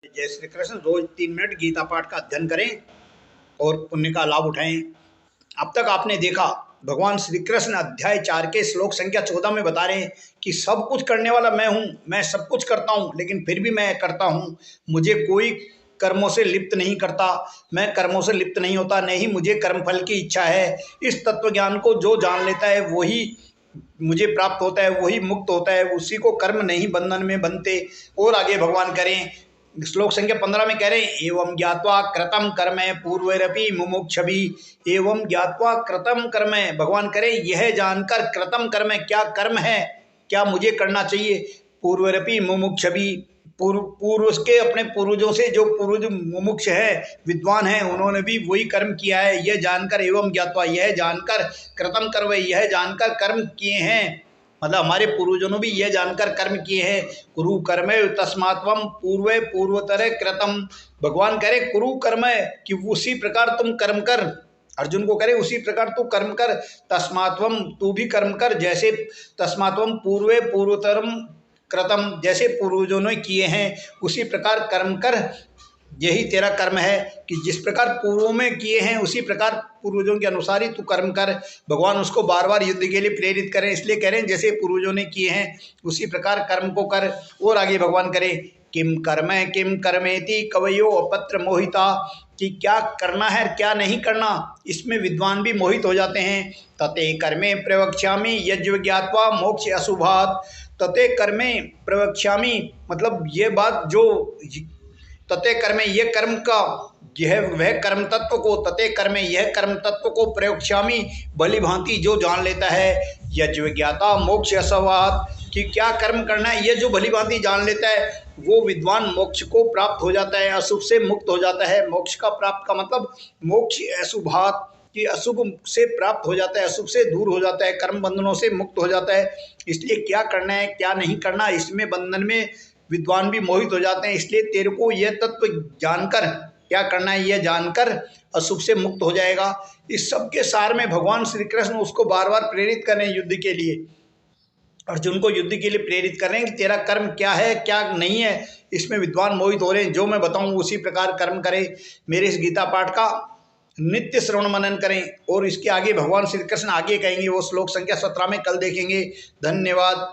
जय श्री कृष्ण। रोज 3 मिनट गीता पाठ का अध्ययन करें और पुण्य का लाभ उठाएं। अब तक आपने देखा भगवान श्री कृष्ण अध्याय 4 के श्लोक संख्या 14 में बता रहे हैं कि सब कुछ करने वाला मैं हूँ, मैं सब कुछ करता हूँ, लेकिन फिर भी मैं करता हूँ। मुझे कोई कर्मों से लिप्त नहीं करता, मैं कर्मों से लिप्त नहीं होता, नहीं मुझे कर्मफल की इच्छा है। इस तत्व ज्ञान को जो जान लेता है वही मुझे प्राप्त होता है, वही मुक्त होता है, उसी को कर्म नहीं बंधन में बनते। और आगे भगवान करें श्लोक संख्या 15 में कह रहे हैं एवं ज्ञात्वा कृतम कर्म पूर्वैरपि मुमुक्षभि। एवं ज्ञात्वा कृतम कर्म, भगवान करें यह जानकर कृतम कर्म क्या कर्म है, क्या मुझे करना चाहिए। पूर्वैरपि मुमुक्षभि, पूर्व के अपने पूर्वजों से जो पूर्वज मुमुक्ष है, विद्वान है, उन्होंने भी वही कर्म किया है। यह जानकर एवं ज्ञात्वा, यह जानकर कृतम कर्म, यह जानकर कर्म किए हैं, मतलब हमारे पूर्वजों ने भी यह जानकर कर्म किए हैं। कुरु कर्म तस्मात्वम पूर्वे पूर्वतर कृतम। भगवान करे कुरु कर्म कि उसी प्रकार तुम कर्म कर, अर्जुन को करे उसी प्रकार तू कर्म कर। तस्मात्वम, तू भी कर्म कर, जैसे तस्मात्वम पूर्वे पूर्वतरम कृतम, जैसे पूर्वजों ने किए हैं उसी प्रकार कर्म कर। यही तेरा कर्म है कि जिस प्रकार पूर्वों में किए हैं उसी प्रकार पूर्वजों के अनुसार ही तू कर्म कर। भगवान उसको बार बार युद्ध के लिए प्रेरित करें, इसलिए कह रहे हैं जैसे पूर्वजों ने किए हैं उसी प्रकार कर्म को कर। और आगे भगवान करे किम कर्मेति कवयो अपत्र मोहिता, कि क्या करना है क्या नहीं करना, इसमें विद्वान भी मोहित हो जाते हैं। तते कर्मे प्रवक्ष्यामि यज्ञ ज्ञात्वा मोक्ष अशुभात्। तते कर्मे प्रवक्ष्यामि, मतलब ये बात जो तते कर्मे, ये कर्म का यह वह कर्म तत्व को, तते कर्मे यह कर्म तत्व को प्रयोक्ष्यामि, भली भांति जो जान लेता है। यज्ञ विज्ञाता मोक्ष असवाद, कि क्या कर्म करना है ये जो भली भांति जान लेता है वो विद्वान मोक्ष को प्राप्त हो जाता है, अशुभ से मुक्त हो जाता है। मोक्ष का प्राप्त का मतलब मोक्ष अशुभात, कि अशुभ से प्राप्त हो जाता है, अशुभ से दूर हो जाता है, कर्म बंधनों से मुक्त हो जाता है। इसलिए क्या करना है क्या नहीं करना, इसमें बंधन में विद्वान भी मोहित हो जाते हैं। इसलिए तेरे को यह तत्व जानकर क्या करना है यह जानकर अशुभ से मुक्त हो जाएगा। इस सब के सार में भगवान श्री कृष्ण उसको बार बार प्रेरित कर रहे हैं युद्ध के लिए, अर्जुन को युद्ध के लिए प्रेरित कर रहे हैं कि तेरा कर्म क्या है क्या नहीं है, इसमें विद्वान मोहित हो रहे हैं। जो मैं बताऊं उसी प्रकार कर्म करें, मेरे इस गीता पाठ का नित्य श्रवण मनन करें। और इसके आगे भगवान श्री कृष्ण आगे कहेंगे, वो श्लोक संख्या 17 में कल देखेंगे। धन्यवाद।